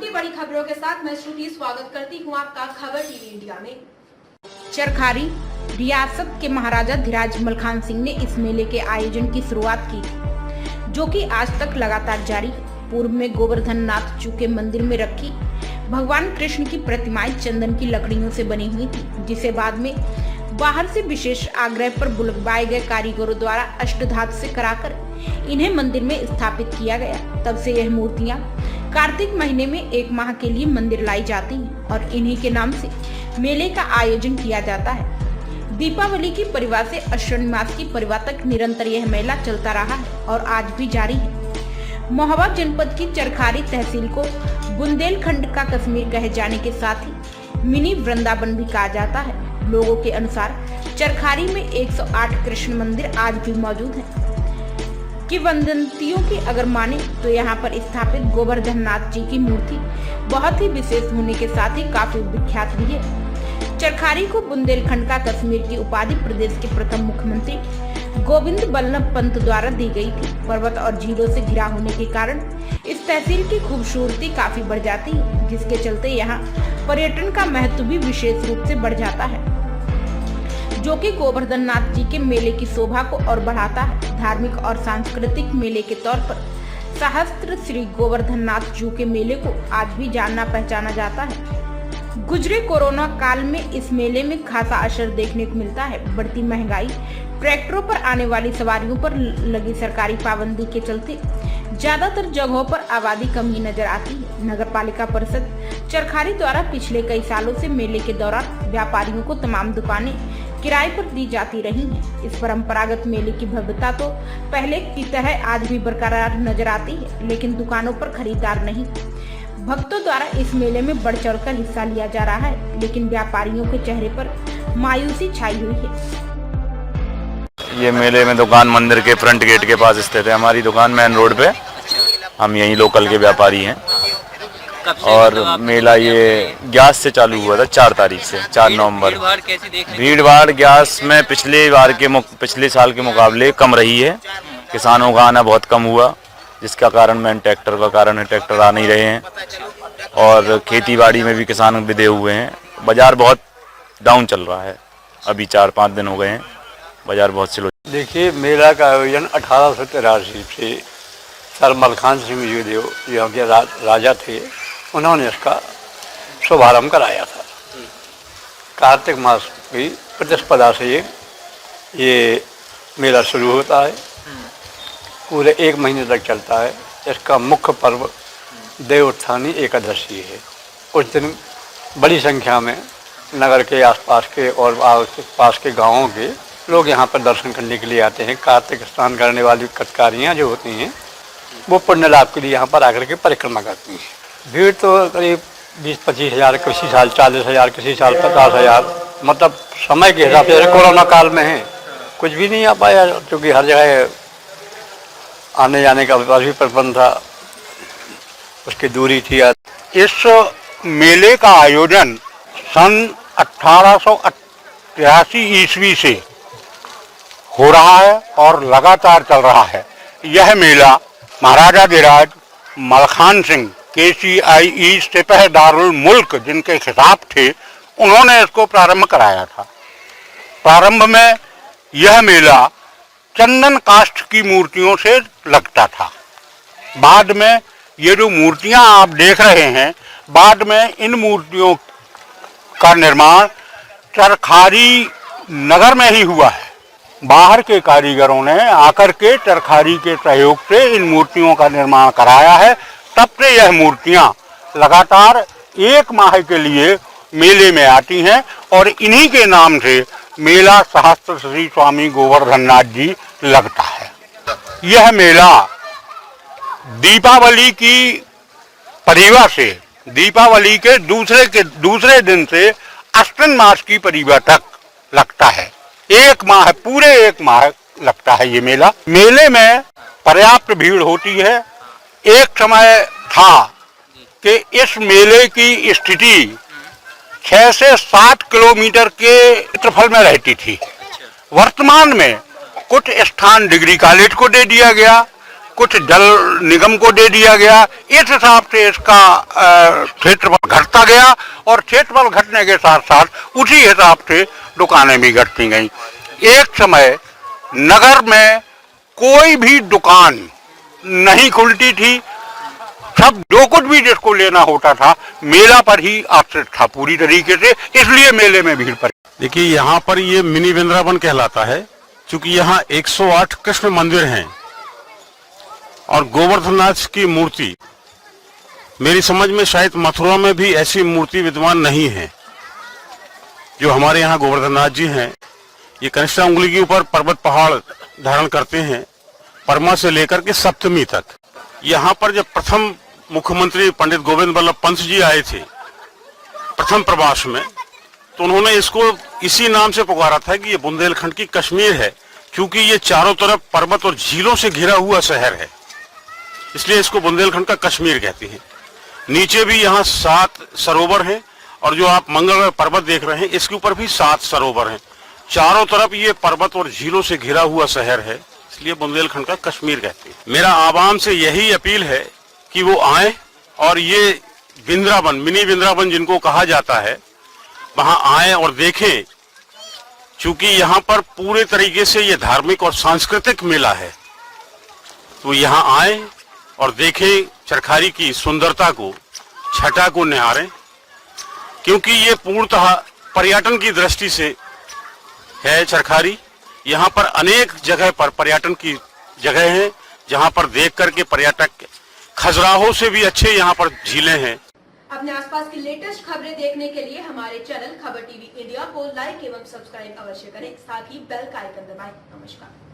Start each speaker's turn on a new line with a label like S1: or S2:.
S1: छोटी बड़ी खबरों के साथ मैं श्रुति स्वागत करती हूं आपका खबर टीवी इंडिया में।
S2: चरखारी रियासत के महाराजा धीराज मलखान सिंह ने इस मेले के आयोजन की शुरुआत की थी, जो कि आज तक लगातार जारी है। पूर्व में गोवर्धन नाथ जू के मंदिर में रखी भगवान कृष्ण की प्रतिमाएं चंदन की लकड़ियों से बनी हुई थी, जिसे बाद में बाहर से विशेष आग्रह पर बुलवाए गए कारीगरों द्वारा अष्टधातु से कराकर इन्हें मंदिर में स्थापित किया गया। तब से यह मूर्तियां कार्तिक महीने में 1 माह के लिए मंदिर लाई जाती हैं और इन्हीं के नाम से मेले का आयोजन किया जाता है। दीपावली की परिवार से अश्विन मास की परिवार तक निरंतर यह मेला चलता रहा है और आज भी जारी है। महोबा जनपद की चरखारी तहसील को बुंदेलखंड का कश्मीर कहे जाने के साथ ही मिनी वृंदावन भी कहा जाता है। लोगों के अनुसार चरखारी में 108 कृष्ण मंदिर आज भी मौजूद हैं। किंवदंतियों की अगर माने तो यहाँ पर स्थापित गोवर्धन नाथ जी की मूर्ति बहुत ही विशेष होने के साथ ही काफी विख्यात भी है। चरखारी को बुंदेलखंड का कश्मीर की उपाधि प्रदेश के प्रथम मुख्यमंत्री गोविंद बल्लभ पंत द्वारा दी गई थी। पर्वत और झीलों से घिरा होने के कारण इस तहसील की खूबसूरती काफी बढ़ जाती है, जिसके चलते यहाँ पर्यटन का महत्व भी विशेष रूप से बढ़ जाता है, जो कि गोवर्धन नाथ जी के मेले की शोभा को और बढ़ाता है। धार्मिक और सांस्कृतिक मेले के तौर पर सहस्त्र श्री गोवर्धन नाथ जू के मेले को आज भी जाना पहचाना जाता है। गुजरे कोरोना काल में इस मेले में खासा असर देखने को मिलता है। बढ़ती महंगाई, ट्रैक्टरों पर आने वाली सवारियों पर लगी सरकारी पाबंदी के चलते ज्यादातर जगहों पर आबादी कम ही नजर आती है। नगर पालिका परिषद चरखारी द्वारा पिछले कई सालों से मेले के दौरान व्यापारियों को तमाम दुकानें किराए पर दी जाती रही हैं। इस परंपरागत मेले की भव्यता तो पहले की तरह आज भी बरकरार नजर आती है, लेकिन दुकानों पर खरीदार नहीं। भक्तों द्वारा इस मेले में बढ़ चढ़कर हिस्सा लिया जा रहा है, लेकिन व्यापारियों के चेहरे पर मायूसी छाई हुई है।
S3: ये मेले में दुकान मंदिर के फ्रंट गेट के पास स्थित है। हमारी दुकान मेन रोड पे, हम यहीं लोकल के व्यापारी हैं। और मेला ये ग्यास से चालू हुआ था 4 तारीख से 4 नवंबर। भीड़ भाड़ ग्यास में पिछले साल के मुकाबले कम रही है। किसानों का आना बहुत कम हुआ, जिसका कारण मेन ट्रैक्टर का कारण है। ट्रैक्टर आ नहीं रहे हैं और खेती बाड़ी में भी किसान विदे हुए हैं। बाजार बहुत डाउन चल रहा है। अभी 4-5 दिन हो गए हैं, बाजार बहुत स्लो।
S4: देखिए, मेला का आयोजन 1883 से सर मलखान सिंह जी जो यहाँ के राजा थे, उन्होंने इसका शुभारंभ कराया था। कार्तिक मास की प्रतिस्पर्धा से ये मेला शुरू होता है, पूरे 1 महीने तक चलता है। इसका मुख्य पर्व देवोत्थानी एकादशी है। उस दिन बड़ी संख्या में नगर के आसपास के और आसपास के गांवों के लोग यहाँ पर दर्शन करने के लिए आते हैं। कार्तिक स्नान करने वाली कटकारियाँ जो होती हैं, वो पुण्य लाभ के लिए यहाँ पर आकर के परिक्रमा करती हैं। भीड़ तो करीब 20-25 हज़ार, किसी साल 40 हज़ार, किसी साल 50 हज़ार, मतलब समय के हिसाब से। कोरोना काल में है, कुछ भी नहीं आ पाया, क्योंकि हर जगह आने जाने का भी प्रबंध था, उसकी दूरी थी।
S5: इस मेले का आयोजन सन 1883 ईस्वी से हो रहा है और लगातार चल रहा है। यह मेला महाराजा धीराज मलखान सिंह KCIE सिपहदारुल मुल्क जिनके खिताब थे, उन्होंने इसको प्रारंभ कराया था। प्रारंभ में यह मेला चंदन काष्ठ की मूर्तियों से लगता था। बाद में ये जो मूर्तियां आप देख रहे हैं, बाद में इन मूर्तियों का निर्माण चरखारी नगर में ही हुआ है। बाहर के कारीगरों ने आकर के चरखारी के सहयोग से इन मूर्तियों का निर्माण कराया है। तब से यह मूर्तियां लगातार 1 माह के लिए मेले में आती हैं और इन्हीं के नाम से मेला सहस्त्र श्री स्वामी गोवर्धन नाथ जी लगता है। यह मेला दीपावली की परिवा से, दीपावली के दूसरे दिन से अश्विन मास की परिवा तक लगता है। 1 माह, पूरे 1 माह लगता है ये मेला। मेले में पर्याप्त भीड़ होती है। एक समय था कि इस मेले की स्थिति 6 से 7 किलोमीटर के क्षेत्रफल में रहती थी। वर्तमान में कुछ स्थान डिग्री कॉलेज को दे दिया गया, कुछ जल निगम को दे दिया गया। इस हिसाब से इसका क्षेत्रफल घटता गया और क्षेत्रफल घटने के साथ साथ उसी हिसाब से दुकानें भी घटती गईं। एक समय नगर में कोई भी दुकान नहीं खुलती थी, सब जो कुछ भी जिसको लेना होता था मेला पर ही आश्रित था पूरी तरीके से, इसलिए मेले में भीड़ पड़ी।
S6: देखिए, यहाँ पर ये मिनी वृंदावन कहलाता है, क्योंकि यहाँ 108 कृष्ण मंदिर हैं और गोवर्धननाथ की मूर्ति, मेरी समझ में शायद मथुरा में भी ऐसी मूर्ति विद्यमान नहीं है जो हमारे यहाँ गोवर्धननाथ जी हैं। ये कनिष्ठा उंगली के ऊपर पर्वत पहाड़ धारण करते हैं, परमा से लेकर के सप्तमी तक। यहाँ पर जब प्रथम मुख्यमंत्री पंडित गोविंद बल्लभ पंत जी आए थे प्रथम प्रवास में, तो उन्होंने इसको इसी नाम से पुकारा था कि ये बुंदेलखंड की कश्मीर है, क्योंकि ये चारों तरफ पर्वत और झीलों से घिरा हुआ शहर है, इसलिए इसको बुंदेलखंड का कश्मीर कहते हैं। नीचे भी यहाँ 7 सरोवर हैं और जो आप मंगलवार पर्वत देख रहे हैं इसके ऊपर भी 7 सरोवर हैं। चारों तरफ ये पर्वत और झीलों से घिरा हुआ शहर है, इसलिए बुंदेलखंड का कश्मीर कहते हैं। मेरा आवाम से यही अपील है कि वो आए और ये वृंदावन, मिनी वृंदावन जिनको कहा जाता है, वहां आए और देखें, क्योंकि यहाँ पर पूरे तरीके से ये धार्मिक और सांस्कृतिक मेला है। तो यहाँ आए और देखें चरखारी की सुंदरता को, छटा को निहारें, क्योंकि ये पूर्णतः पर्यटन की दृष्टि से है चरखारी। यहाँ पर अनेक जगह पर पर्यटन की जगह है, जहाँ पर देख करके पर्यटक, खजुराहो से भी अच्छे यहाँ पर झीलें हैं।
S1: अपने आसपास की लेटेस्ट खबरें देखने के लिए हमारे चैनल खबर टीवी इंडिया को लाइक एवं सब्सक्राइब अवश्य करें, साथ ही बेल का आइकन दबाएं। नमस्कार।